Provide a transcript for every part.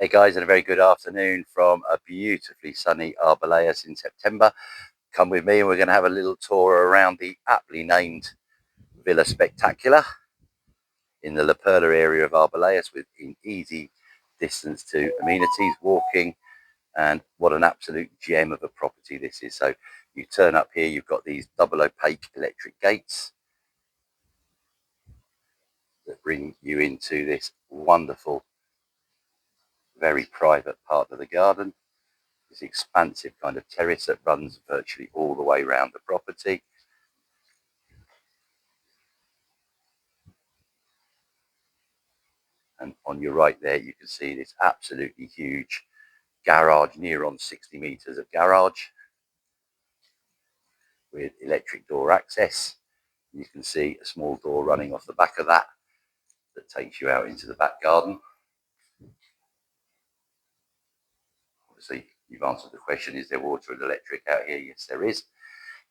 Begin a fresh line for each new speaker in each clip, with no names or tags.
Hey guys, and a very good afternoon from a beautifully sunny Arboleas in September. Come with me and we're going to have a little tour around the aptly named Villa Spectacular in the Perla area of Arboleas, within easy distance to amenities, walking, and what an absolute gem of a property this is. So you turn up here, you've got these double opaque electric gates that bring you into this wonderful, very private part of the garden. This expansive kind of terrace that runs virtually all the way around the property. And on your right there, you can see this absolutely huge garage, near on 60 meters of garage with electric door access. You can see a small door running off the back of that takes you out into the back garden. Obviously, you've answered the question, is there water and electric out here? Yes, there is.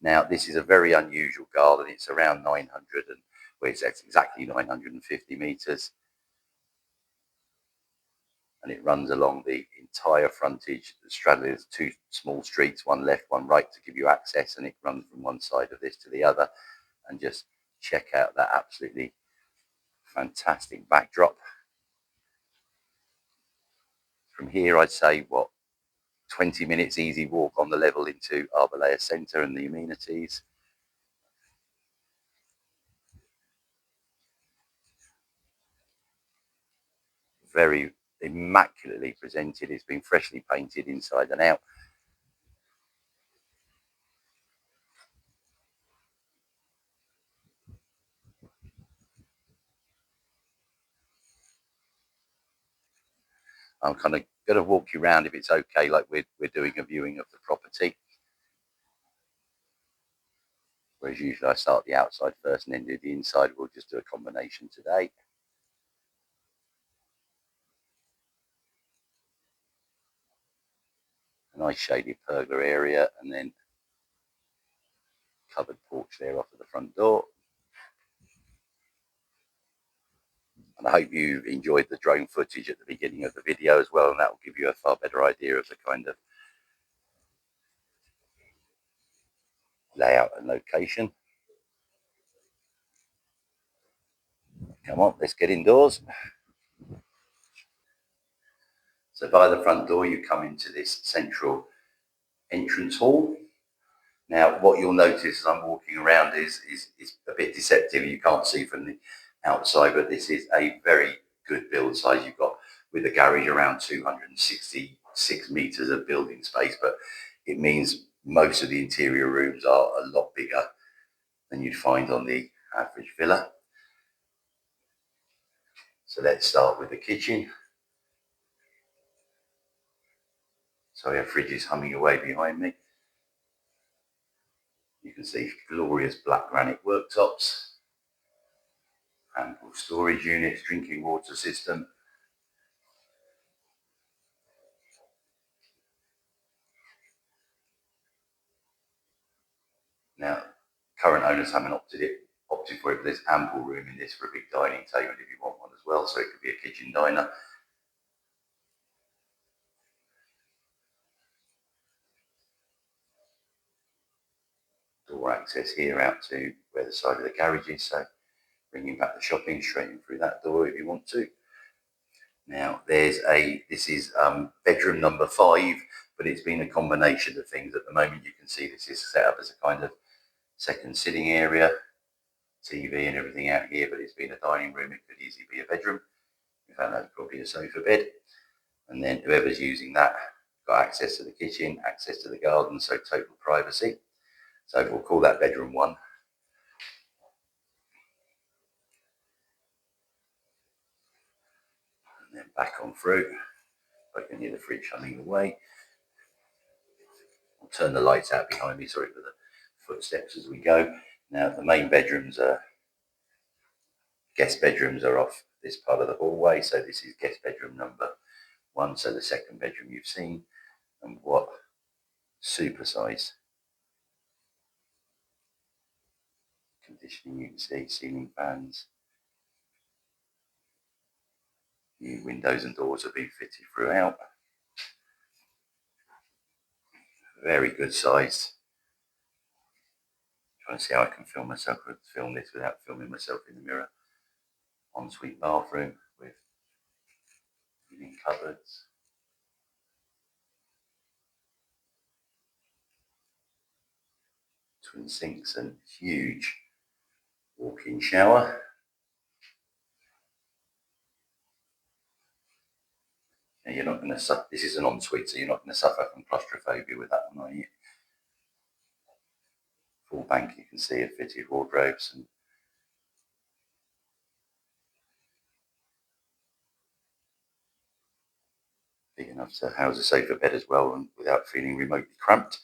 Now, this is a very unusual garden. It's around 900 and, well, it's exactly 950 meters. And it runs along the entire frontage, straddling two small streets, one left, one right, to give you access, and it runs from one side of this to the other. And just check out that absolutely fantastic backdrop. From here, I'd say, 20 minutes easy walk on the level into Arboleas Centre and the amenities. Very immaculately presented. It's been freshly painted inside and out. I'm kind of going to walk you around, if it's okay, like we're doing a viewing of the property. Whereas usually I start the outside first and then do the inside. We'll just do a combination today. A nice shady pergola area, and then covered porch there off of the front door. And I hope you enjoyed the drone footage at the beginning of the video as well, and that will give you a far better idea of the kind of layout and location. Come on, let's get indoors. So by the front door, you come into this central entrance hall. Now, what you'll notice as I'm walking around is a bit deceptive. You can't see from the outside, but this is a very good build size. You've got, with the garage, around 266 meters of building space, but it means most of the interior rooms are a lot bigger than you'd find on the average villa. So let's start with the kitchen. So we have fridges humming away behind me. You can see glorious black granite worktops, ample storage units, drinking water system. Now, current owners haven't opted for it, but there's ample room in this for a big dining table if you want one as well, so it could be a kitchen diner. Door access here out to where the side of the garage is, so bringing back the shopping straight in through that door if you want to. Now, this is bedroom number 5, but it's been a combination of things. At the moment, you can see this is set up as a kind of second sitting area, TV and everything out here, but it's been a dining room. It could easily be a bedroom. In fact, that's probably a sofa bed. And then whoever's using that got access to the kitchen, access to the garden, so total privacy. So we'll call that bedroom 1. And then back on through. I can hear the fridge humming away. I'll turn the lights out behind me, sorry for the footsteps as we go. Now the main guest bedrooms are off this part of the hallway, so this is guest bedroom number 1, so the second bedroom you've seen. And what super size conditioning you can see, ceiling fans. New windows and doors have been fitted throughout. Very good size. Trying to see how I can film this without filming myself in the mirror. Ensuite bathroom with linen cupboards. Twin sinks and huge walk-in shower. Now you're not going to suffer. This is an ensuite, so you're not going to suffer from claustrophobia with that one, are you? Full bank, you can see, of fitted wardrobes and big enough to house a sofa bed as well, and without feeling remotely cramped.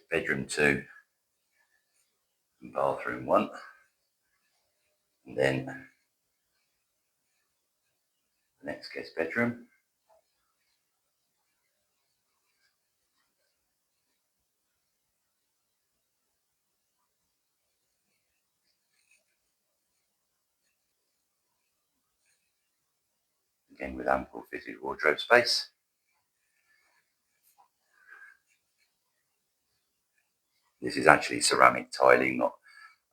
Bedroom 2 and bathroom 1, and then the next guest bedroom. Again with ample fitted wardrobe space. This is actually ceramic tiling, not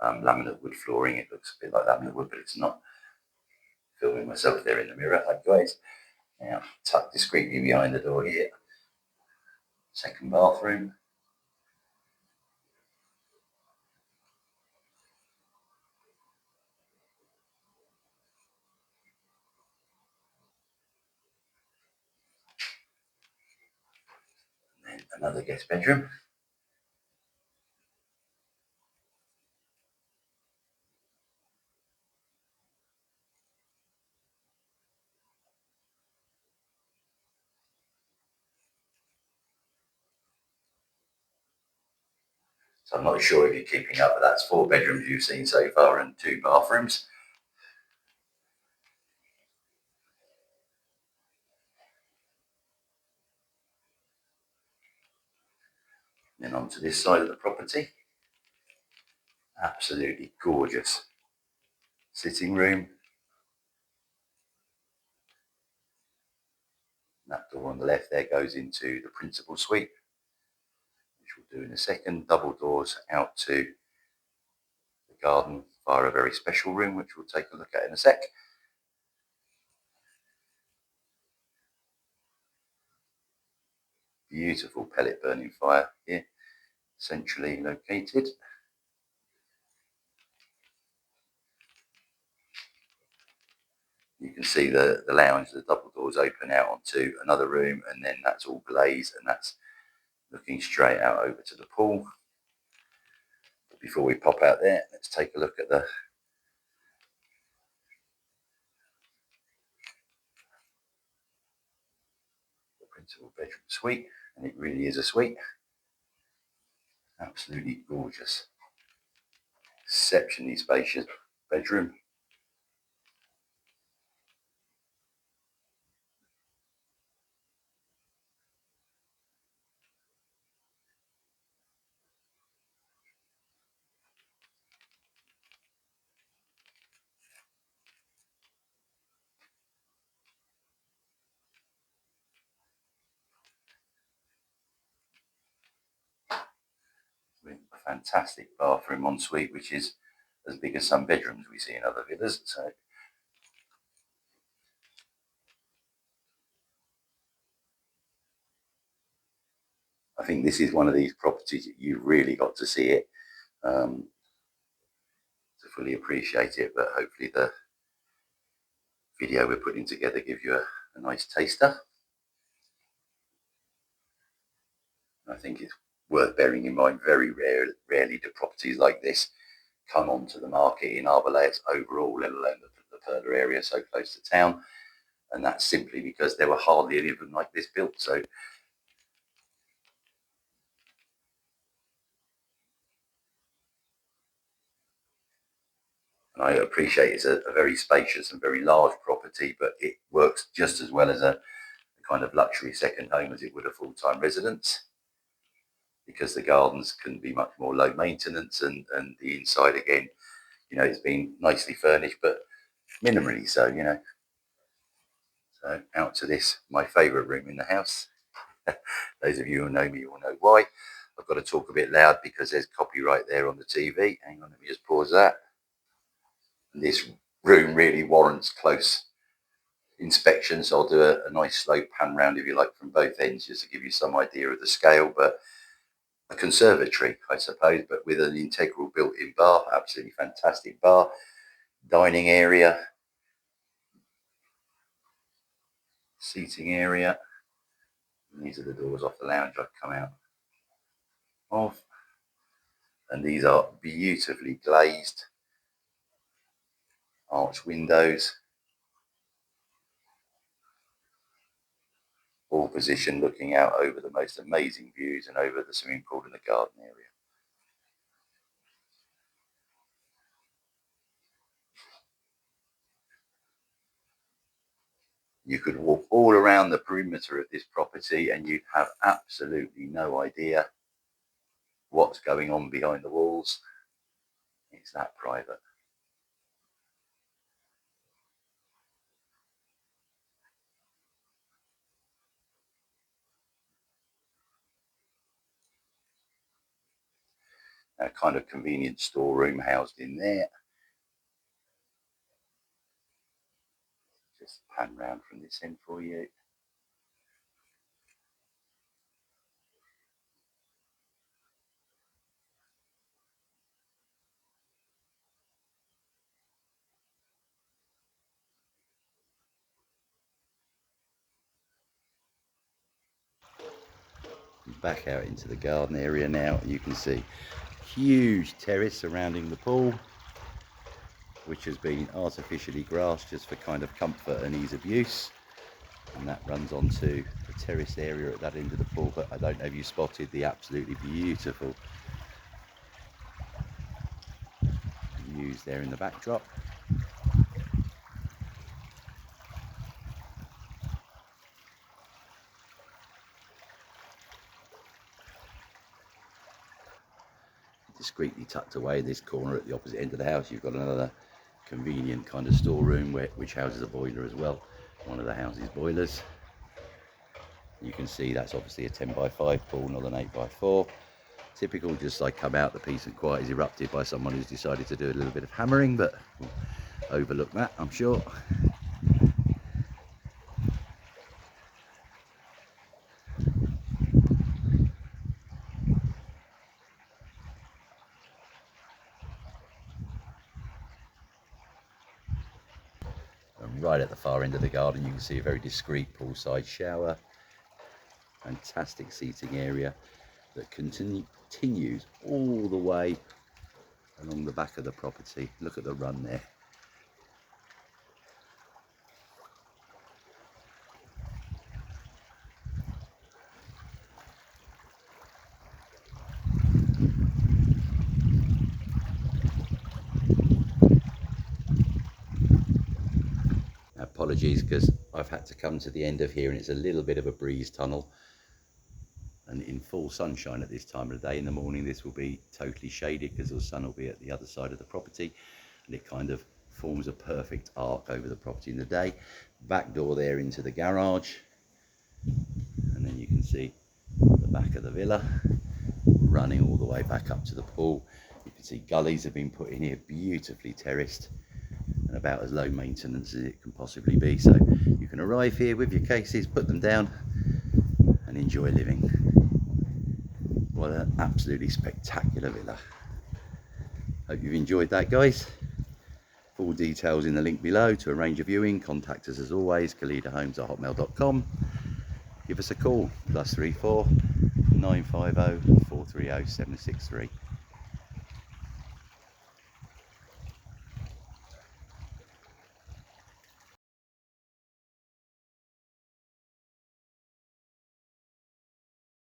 laminate wood flooring. It looks a bit like laminate wood, but it's not. Filming myself there in the mirror. Hi guys. Now tucked discreetly behind the door here. Second bathroom. And then another guest bedroom. So I'm not sure if you're keeping up, but that's 4 bedrooms you've seen so far and 2 bathrooms. Then onto this side of the property. Absolutely gorgeous sitting room. That door on the left there goes into the principal suite, which we'll do in a second. Double doors out to the garden via a very special room, which we'll take a look at in a sec. Beautiful pellet burning fire here, centrally located. You can see the lounge, the double doors open out onto another room, and then that's all glazed, and that's looking straight out over to the pool. But before we pop out there, let's take a look at the principal bedroom suite, and it really is a suite. Absolutely gorgeous, exceptionally spacious bedroom. With a fantastic bathroom ensuite, which is as big as some bedrooms we see in other villas. So I think this is one of these properties that you've really got to see it to fully appreciate it, but hopefully the video we're putting together gives you a nice taster. I think it's worth bearing in mind, very rarely do properties like this come onto the market in Arboleas overall, let alone the Perla area so close to town. And that's simply because there were hardly any of them like this built. So and I appreciate it's a very spacious and very large property, but it works just as well as a kind of luxury second home as it would a full-time residence, because the gardens can be much more low maintenance, and the inside again You know, it's been nicely furnished, but minimally so, you know. So out to this, my favourite room in the house. Those of you who know me will know why. I've got to talk a bit loud because there's copyright there on the TV. Hang on, let me just pause that. And this room really warrants close inspection, so I'll do a nice slow pan round, if you like, from both ends, just to give you some idea of the scale. But a conservatory, I suppose, but with an integral built-in bar, absolutely fantastic bar, dining area, seating area. And these are the doors off the lounge I've come out of. And these are beautifully glazed arch windows, all positioned looking out over the most amazing views and over the swimming pool and the garden area. You could walk all around the perimeter of this property and you'd have absolutely no idea what's going on behind the walls. It's that private. A kind of convenient storeroom housed in there. Just pan round from this end for you. Back out into the garden area now. You can see huge terrace surrounding the pool, which has been artificially grassed just for kind of comfort and ease of use. And that runs onto the terrace area at that end of the pool. But I don't know if you spotted the absolutely beautiful views there in the backdrop. Discreetly tucked away in this corner at the opposite end of the house, you've got another convenient kind of storeroom which houses a boiler as well, one of the house's boilers. You can see that's obviously a 10x5 pool, not an 8x4. Typical, just like come out, the peace and quiet is erupted by someone who's decided to do a little bit of hammering, but we'll overlook that, I'm sure. And right at the far end of the garden, you can see a very discreet poolside shower. Fantastic seating area that continues all the way along the back of the property. Look at the run there. Apologies, because I've had to come to the end of here and it's a little bit of a breeze tunnel, and in full sunshine at this time of the day. In the morning this will be totally shaded because the sun will be at the other side of the property, and it kind of forms a perfect arc over the property in the day. Back door there into the garage, and then you can see the back of the villa running all the way back up to the pool. You can see gullies have been put in here, beautifully terraced and about as low maintenance as it can possibly be. So you can arrive here with your cases, put them down and enjoy living. What an absolutely spectacular villa. Hope you've enjoyed that, guys. Full details in the link below. To arrange a viewing, contact us as always, khalidahomes@hotmail.com. Give us a call, +34 950 430 763.